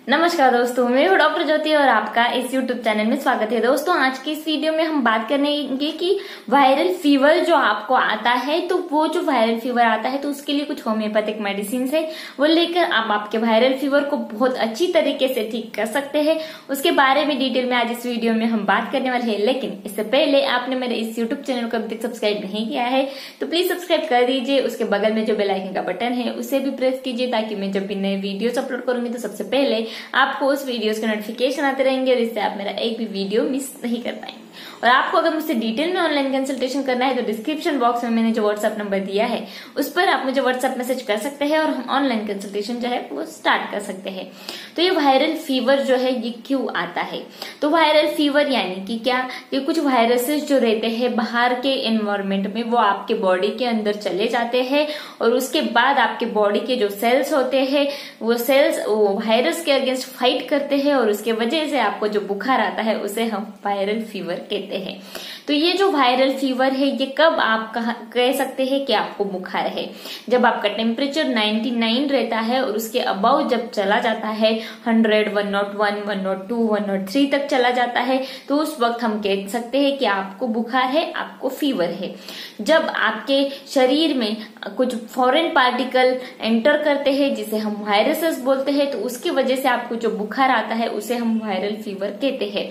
नमस्कार दोस्तों, मैं हूँ डॉक्टर ज्योति और आपका इस YouTube चैनल में स्वागत है। दोस्तों, आज की इस वीडियो में हम बात करेंगे कि वायरल फीवर जो आपको आता है, तो वो जो वायरल फीवर आता है तो उसके लिए कुछ होम्योपैथिक मेडिसिन है, वो लेकर आप आपके वायरल फीवर को बहुत अच्छी तरीके से ठीक कर सकते हैं। उसके बारे में डिटेल में आज इस वीडियो में हम बात करने वाले हैं। लेकिन इससे पहले आपने मेरे इस YouTube चैनल को अभी तक सब्सक्राइब नहीं किया है तो प्लीज सब्सक्राइब कर दीजिए। उसके बगल में जो बेल आइकन का बटन है उसे भी प्रेस कीजिए, ताकि मैं जब भी नए वीडियोस अपलोड करूंगी तो सबसे पहले आपको उस वीडियोस के नोटिफिकेशन आते रहेंगे और इससे आप मेरा एक भी वीडियो मिस नहीं कर पाएंगे। और आपको अगर मुझसे डिटेल में ऑनलाइन कंसल्टेशन करना है तो डिस्क्रिप्शन बॉक्स में मैंने जो व्हाट्सएप नंबर दिया है उस पर आप मुझे व्हाट्सएप मैसेज कर सकते हैं और हम ऑनलाइन कंसल्टेशन जो है वो स्टार्ट कर सकते हैं। तो ये वायरल फीवर जो है ये क्यों आता है? तो वायरल फीवर यानी कि क्या, ये कुछ वायरसेस जो रहते हैं बाहर के एनवायरमेंट में वो आपके बॉडी के अंदर चले जाते हैं और उसके बाद आपके बॉडी के जो सेल्स होते हैं वो सेल्स वो वायरस के अगेंस्ट फाइट करते हैं और उसके वजह से आपको जो बुखार आता है उसे हम वायरल फीवर कहते हैं। तो ये जो वायरल फीवर है ये कब आप कह सकते हैं कि आपको बुखार है? जब आपका टेम्परेचर 99 रहता है और उसके अबाउ जब चला जाता है 100, 101, 102, 103 तक चला जाता है तो उस वक्त हम कह सकते हैं कि आपको बुखार है, आपको फीवर है। जब आपके शरीर में कुछ फॉरेन पार्टिकल एंटर करते हैं जिसे हम वायरसेस बोलते हैं तो उसकी वजह से आपको जो बुखार आता है उसे हम वायरल फीवर कहते हैं।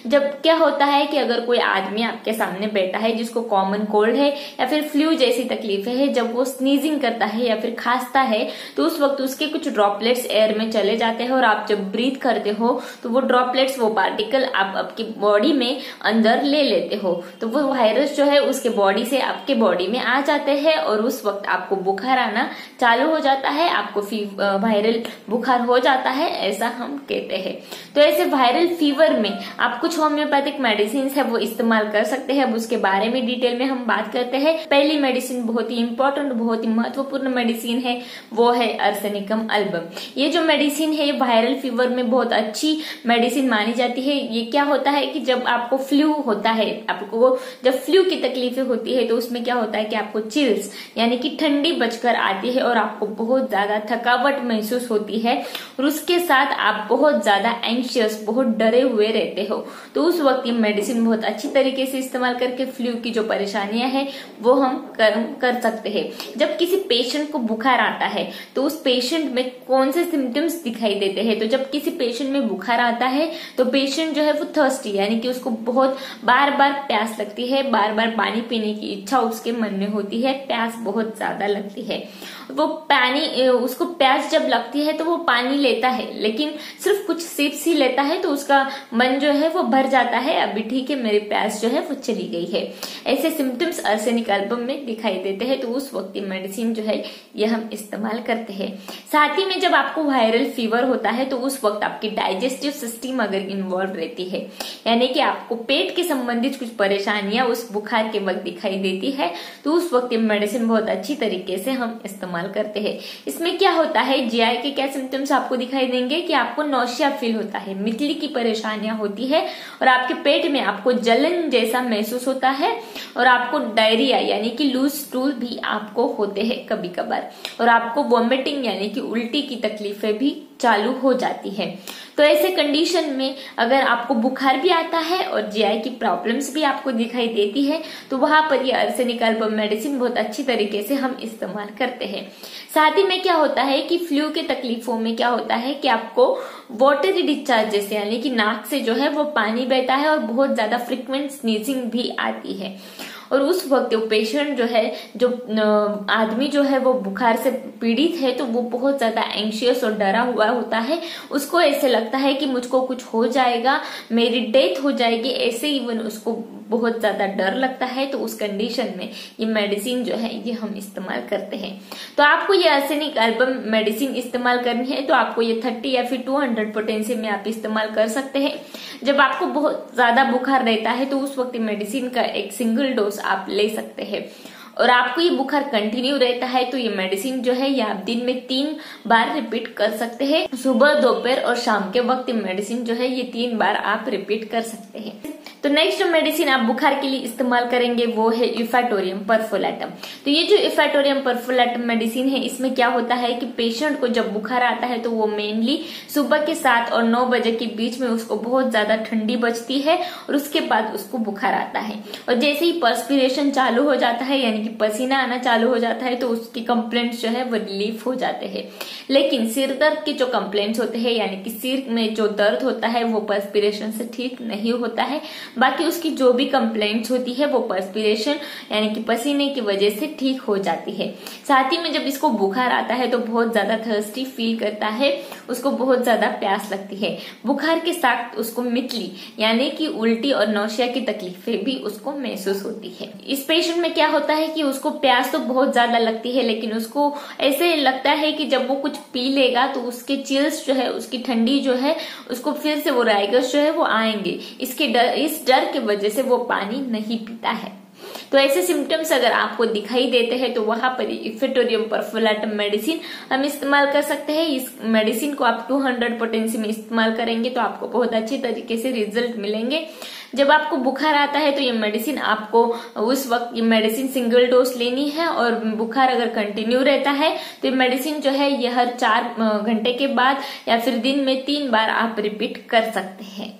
जब क्या होता है कि अगर कोई आदमी आपके सामने बैठा है जिसको कॉमन कोल्ड है या फिर फ्लू जैसी तकलीफ है, जब वो स्नीजिंग करता है या फिर खांसता है तो उस वक्त उसके कुछ ड्रॉपलेट्स एयर में चले जाते हैं और आप जब ब्रीथ करते हो तो वो ड्रॉपलेट्स, वो पार्टिकल आप आपकी बॉडी में अंदर ले लेते हो, तो वो वायरस जो है उसके बॉडी से आपके बॉडी में आ जाते हैं और उस वक्त आपको बुखार आना चालू हो जाता है, आपको वायरल बुखार हो जाता है, ऐसा हम कहते हैं। तो ऐसे वायरल फीवर में आप कुछ होम्योपैथिक मेडिसिन है वो इस्तेमाल कर सकते हैं। अब उसके बारे में डिटेल में हम बात करते हैं। पहली मेडिसिन बहुत ही इंपॉर्टेंट, बहुत ही महत्वपूर्ण मेडिसिन है, वो है अर्सेनिकम अल्बम। ये जो मेडिसिन है ये वायरल फीवर में बहुत अच्छी मेडिसिन मानी जाती है। ये क्या होता है कि जब आपको फ्लू होता है, आपको जब फ्लू की तकलीफें होती है तो उसमें क्या होता है कि आपको चिल्स यानी कि ठंडी बजकर आती है और आपको बहुत ज्यादा थकावट महसूस होती है और उसके साथ आप बहुत ज्यादा एंशियस, बहुत डरे हुए रहते हो। तो उस वक्त ये मेडिसिन बहुत अच्छी तरीके से इस्तेमाल करके फ्लू की जो परेशानियां हैं वो हम कर सकते हैं। जब किसी पेशेंट को बुखार आता है तो उस पेशेंट में कौन से सिम्टम्स दिखाई देते हैं? तो जब किसी पेशेंट में बुखार आता है तो पेशेंट जो है वो थर्स्टी यानी कि उसको बहुत बार बार प्यास लगती है, बार बार पानी पीने की इच्छा उसके मन में होती है, प्यास बहुत ज्यादा लगती है। वो पानी, उसको प्यास जब लगती है तो वो पानी लेता है लेकिन सिर्फ कुछ सिप्स ही लेता है तो उसका मन जो है वो भर जाता है, अभी ठीक है मेरी प्यास जो है वो चली गई है। ऐसे सिम्टम्स अर्सेनिक अल्बम में दिखाई देते हैं तो उस वक्त मेडिसिन जो है ये हम इस्तेमाल करते हैं। साथ ही में जब आपको वायरल फीवर होता है तो उस वक्त आपकी डाइजेस्टिव सिस्टम अगर इन्वॉल्व रहती है यानी कि आपको पेट के संबंधित कुछ परेशानियां उस बुखार के वक्त दिखाई देती है तो उस वक्त ये मेडिसिन बहुत अच्छी तरीके से हम इस्तेमाल करते हैं। इसमें क्या होता है, जीआई के क्या सिम्टम्स आपको दिखाई देंगे कि आपको नौशिया फील होता है, मितली की परेशानियां होती है और आपके पेट में आपको जलन जैसा महसूस होता है और आपको डायरिया यानी कि लूज स्टूल भी आपको होते हैं कभी कभार और आपको वॉमिटिंग यानी कि उल्टी की तकलीफें भी चालू हो जाती है। तो ऐसे कंडीशन में अगर आपको बुखार भी आता है और जीआई की प्रॉब्लम्स भी आपको दिखाई देती है तो वहां पर ये अर्सेनिक अल्बम मेडिसिन बहुत अच्छी तरीके से हम इस्तेमाल करते हैं। साथ ही में क्या होता है कि फ्लू के तकलीफों में क्या होता है कि आपको वाटरी डिस्चार्ज जैसे यानी कि नाक से जो है वो पानी बहता है और बहुत ज्यादा फ्रिक्वेंट स्नीजिंग भी आती है और उस वक्त वो पेशेंट जो है, जो आदमी जो है वो बुखार से पीड़ित है तो वो बहुत ज्यादा एंशियस और डरा हुआ होता है। उसको ऐसे लगता है कि मुझको कुछ हो जाएगा, मेरी डेथ हो जाएगी, ऐसे इवन उसको बहुत ज्यादा डर लगता है। तो उस कंडीशन में ये मेडिसिन जो है ये हम इस्तेमाल करते हैं। तो आपको ये अर्सेनिक अल्बम मेडिसिन इस्तेमाल करनी है तो आपको ये 30 या फिर 200 पोटेंशियम में आप इस्तेमाल कर सकते हैं। जब आपको बहुत ज्यादा बुखार रहता है तो उस वक्त मेडिसिन का एक सिंगल डोज आप ले सकते हैं और आपको ये बुखार कंटिन्यू रहता है तो ये मेडिसिन जो है ये आप दिन में 3 बार रिपीट कर सकते हैं। सुबह, दोपहर और शाम के वक्त मेडिसिन जो है ये 3 बार आप रिपीट कर सकते हैं। तो नेक्स्ट जो मेडिसिन आप बुखार के लिए इस्तेमाल करेंगे वो है इफेटोरियम परफोलेटम। तो ये जो इफेटोरियम परफोलेटम मेडिसिन है, इसमें क्या होता है कि पेशेंट को जब बुखार आता है तो वो मेनली सुबह के 7 और 9 बजे के बीच में उसको बहुत ज्यादा ठंडी बचती है और उसके बाद उसको बुखार आता है। और जैसे ही पर्सपिरेशन चालू हो जाता है यानी कि पसीना आना चालू हो जाता है तो उसकी कंप्लेंट्स जो है वो रिलीफ हो जाते हैं। लेकिन सिर दर्द के जो कंप्लेंट्स होते हैं यानी कि सिर में जो दर्द होता है वो पर्सपिरेशन से ठीक नहीं होता है। बाकी उसकी जो भी कंप्लेंट्स होती है वो पर्सपिरेशन यानी कि पसीने की वजह से ठीक हो जाती है। साथ ही में जब इसको बुखार आता है तो बहुत ज्यादा थर्स्टी फील करता है, उसको बहुत ज्यादा प्यास लगती है। बुखार के साथ उसको मितली यानी कि उल्टी और नौशिया की तकलीफें भी उसको महसूस होती है। इस पेशेंट में क्या होता है कि उसको प्यास तो बहुत ज्यादा लगती है, लेकिन उसको ऐसे लगता है कि जब वो कुछ पी लेगा तो उसके चिल्स जो है, उसकी ठंडी जो है, उसको फिर से वो राइगर्स जो है वो आएंगे। इस डर की वजह से वो पानी नहीं पीता है। तो ऐसे सिम्टम्स अगर आपको दिखाई देते हैं तो वहां पर इफेटोरियम परफोलेटम मेडिसिन हम इस्तेमाल कर सकते हैं। इस मेडिसिन को आप 200 पोटेंसी में इस्तेमाल करेंगे तो आपको बहुत अच्छी तरीके से रिजल्ट मिलेंगे। जब आपको बुखार आता है तो ये मेडिसिन आपको उस वक्त ये मेडिसिन सिंगल डोज लेनी है, और बुखार अगर कंटिन्यू रहता है तो ये मेडिसिन जो है ये हर 4 घंटे के बाद या फिर दिन में 3 बार आप रिपीट कर सकते हैं।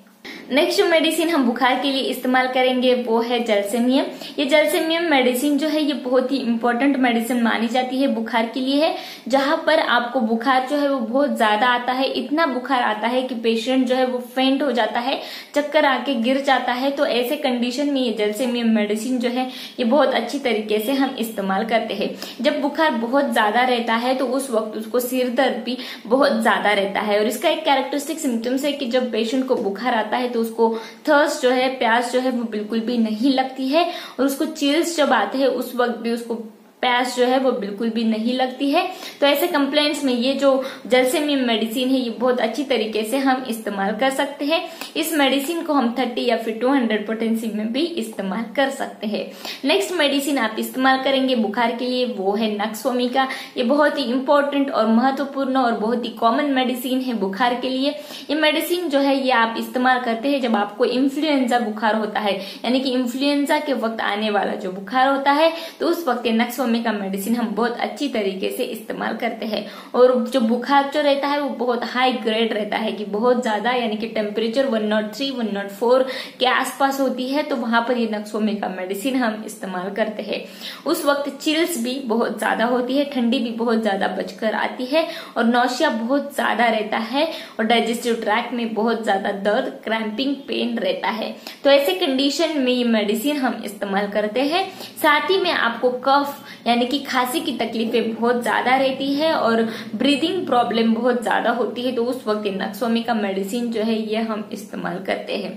नेक्स्ट जो मेडिसिन हम बुखार के लिए इस्तेमाल करेंगे वो है जलसेमियम। ये जलसेमियम मेडिसिन जो है ये बहुत ही इंपॉर्टेंट मेडिसिन मानी जाती है बुखार के लिए है। जहां पर आपको बुखार जो है वो बहुत ज्यादा आता है, इतना बुखार आता है कि पेशेंट जो है वो फेंट हो जाता है, चक्कर आके गिर जाता है। तो ऐसे कंडीशन में ये जलसेमियम मेडिसिन जो है ये बहुत अच्छी तरीके से हम इस्तेमाल करते हैं। जब बुखार बहुत ज्यादा रहता है तो उस वक्त उसको सिर दर्द भी बहुत ज्यादा रहता है, और इसका एक कैरेक्टरिस्टिक सिम्टम्स है कि जब पेशेंट को बुखार आता है तो उसको थर्स्ट जो है, प्यास जो है वो बिल्कुल भी नहीं लगती है, और उसको चिल्स जब आते हैं उस वक्त भी उसको प्यास जो है वो बिल्कुल भी नहीं लगती है। तो ऐसे कंप्लेंट्स में ये जो जलसेमियम मेडिसिन है ये बहुत अच्छी तरीके से हम इस्तेमाल कर सकते हैं। इस मेडिसिन को हम 30 या फिर 200 पोटेंसी में भी इस्तेमाल कर सकते हैं। नेक्स्ट मेडिसिन आप इस्तेमाल करेंगे बुखार के लिए वो है नक्सवोमिका। ये बहुत ही इंपॉर्टेंट और महत्वपूर्ण और बहुत ही कॉमन मेडिसिन है बुखार के लिए। ये मेडिसिन जो है ये आप इस्तेमाल करते हैं जब आपको इन्फ्लुएंजा बुखार होता है, यानी कि इन्फ्लुएंजा के वक्त आने वाला जो बुखार होता है तो उस वक्त नक्सवोमिका का मेडिसिन हम बहुत अच्छी तरीके से इस्तेमाल करते हैं। और जो बुखार जो रहता है वो बहुत हाई ग्रेड रहता है कि बहुत ज्यादा, यानी कि टेम्परेचर 103, 104 के आसपास होती है, तो वहां पर ये नक्सवोमिका मेडिसिन हम इस्तेमाल करते हैं। उस वक्त चिल्स भी बहुत ज्यादा होती है, ठंडी भी बहुत ज्यादा बचकर आती है, और नौशिया बहुत ज्यादा रहता है, और डाइजेस्टिव ट्रैक्ट में बहुत ज्यादा दर्द, क्रैम्पिंग, पेन रहता है। तो ऐसे कंडीशन में ये मेडिसिन हम इस्तेमाल करते हैं। साथ ही में आपको कफ यानी कि खांसी की तकलीफें बहुत ज्यादा रहती है और ब्रीदिंग प्रॉब्लम बहुत ज्यादा होती है, तो उस वक्त नक्सवोमिका मेडिसिन जो है ये हम इस्तेमाल करते हैं।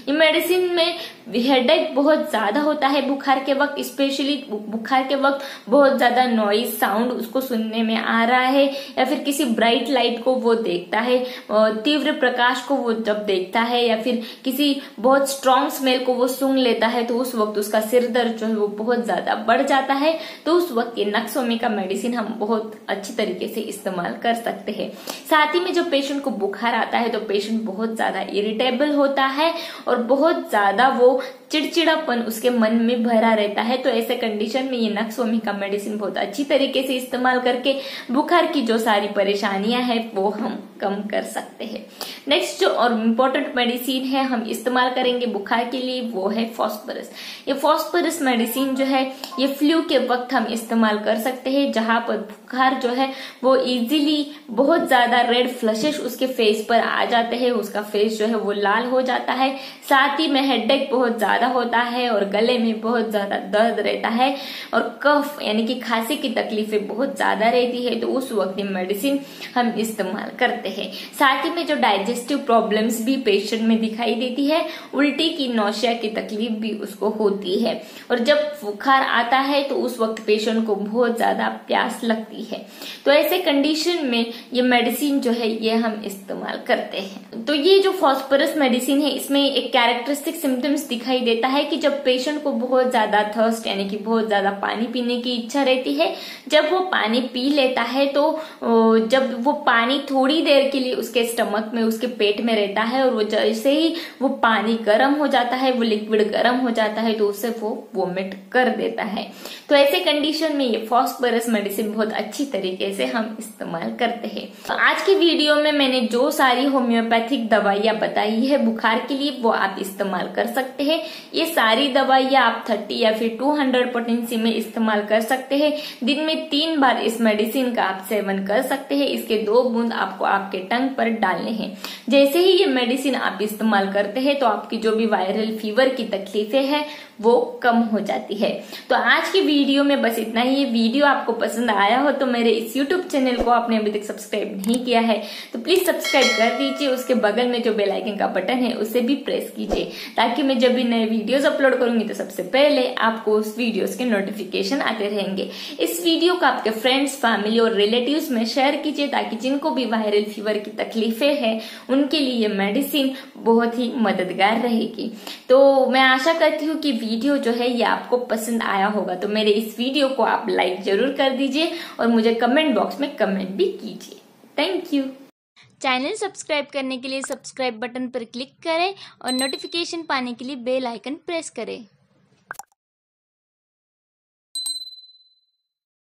ये मेडिसिन में हेडेक बहुत ज्यादा होता है बुखार के वक्त, स्पेशली बुखार के वक्त बहुत ज्यादा नॉइज साउंड उसको सुनने में आ रहा है, या फिर किसी ब्राइट लाइट को वो देखता है, तीव्र प्रकाश को वो जब देखता है, या फिर किसी बहुत स्ट्रॉन्ग स्मेल को वो सूंघ लेता है, तो उस वक्त उसका सिर दर्द जो है वो बहुत ज्यादा बढ़ जाता है। तो उस वक्त ये नक्सवोमिका मेडिसिन हम बहुत अच्छी तरीके से इस्तेमाल कर सकते हैं। साथ ही में जब पेशेंट को बुखार आता है तो पेशेंट बहुत ज्यादा इरिटेबल होता है और बहुत ज्यादा वो चिड़चिड़ापन उसके मन में भरा रहता है। तो ऐसे कंडीशन में ये नक्सवोमिका मेडिसिन बहुत अच्छी तरीके से इस्तेमाल करके बुखार की जो सारी परेशानियां हैं वो हम कम कर सकते हैं। नेक्स्ट जो और इम्पोर्टेंट मेडिसिन है हम इस्तेमाल करेंगे बुखार के लिए वो है फॉस्फोरस। ये फॉस्फोरस मेडिसिन जो है ये फ्लू के वक्त हम इस्तेमाल कर सकते हैं, जहां पर बुखार जो है वो इजीली बहुत ज्यादा रेड फ्लशेस उसके फेस पर आ जाते हैं, उसका फेस जो है वो लाल हो जाता है। साथ ही में हेडेक बहुत ज्यादा होता है और गले में बहुत ज्यादा दर्द रहता है, और कफ यानी कि खांसी की तकलीफें बहुत ज्यादा रहती है, तो उस वक्त ये मेडिसिन हम इस्तेमाल करते हैं। साथ ही में जो डाइजेस्टिव प्रॉब्लम्स भी पेशेंट में दिखाई देती है, उल्टी की, नौशिया की तकलीफ भी उसको होती है, और जब बुखार आता है तो उस वक्त पेशेंट को बहुत ज्यादा प्यास लगती है। तो ऐसे कंडीशन में ये मेडिसिन जो है ये हम इस्तेमाल करते हैं। तो ये जो फॉस्फोरस मेडिसिन है इसमें एक कैरेक्टरिस्टिक सिम्टम्स दिखाई देता है कि जब पेशेंट को बहुत ज्यादा थर्स्ट यानी कि बहुत ज्यादा पानी पीने की इच्छा रहती है, जब वो पानी पी लेता है तो जब वो पानी थोड़ी देर देर के लिए उसके स्टमक में, उसके पेट में रहता है, और वो जैसे ही वो पानी गर्म हो जाता है, वो लिक्विड गर्म हो जाता है, तो उसे वो वोमिट कर देता है। तो ऐसे कंडीशन में ये फॉस्फोरस मेडिसिन बहुत अच्छी तरीके से हम इस्तेमाल करते हैं। तो आज की वीडियो में मैंने जो सारी होम्योपैथिक दवाइयां बताई है बुखार के लिए, वो आप इस्तेमाल कर सकते हैं। ये सारी दवाइयां आप 30 या फिर 200 पोटेंसी में इस्तेमाल कर सकते हैं। दिन में 3 बार इस मेडिसिन का आप सेवन कर सकते हैं। इसके 2 बूंद आपको आपके टंग पर डालने हैं। जैसे ही ये मेडिसिन आप इस्तेमाल करते हैं तो आपकी जो भी वायरल फीवर की तकलीफें हैं वो कम हो जाती है। तो आज की वीडियो में बस इतना ही। ये वीडियो आपको पसंद आया हो तो मेरे इस YouTube चैनल को आपने अभी तक सब्सक्राइब नहीं किया है तो प्लीज सब्सक्राइब कर दीजिए। उसके बगल में जो बेल आइकन का बटन है उसे भी प्रेस कीजिए, ताकि मैं जब भी नए वीडियोस अपलोड करूंगी तो सबसे पहले आपको उस वीडियोस के नोटिफिकेशन आते रहेंगे। इस वीडियो को आपके फ्रेंड्स, फैमिली और रिलेटिव्स में शेयर कीजिए, ताकि जिनको भी वायरल फीवर की तकलीफें हैं उनके लिए ये मेडिसिन बहुत ही मददगार रहेगी। तो मैं आशा करती हूँ कि वीडियो जो है ये आपको पसंद आया होगा। तो मेरे इस वीडियो को आप लाइक जरूर कर दीजिए और मुझे कमेंट बॉक्स में कमेंट भी कीजिए। Thank you. चैनल सब्सक्राइब करने के लिए सब्सक्राइब बटन पर क्लिक करें और नोटिफिकेशन पाने के लिए बेल आइकन प्रेस करें।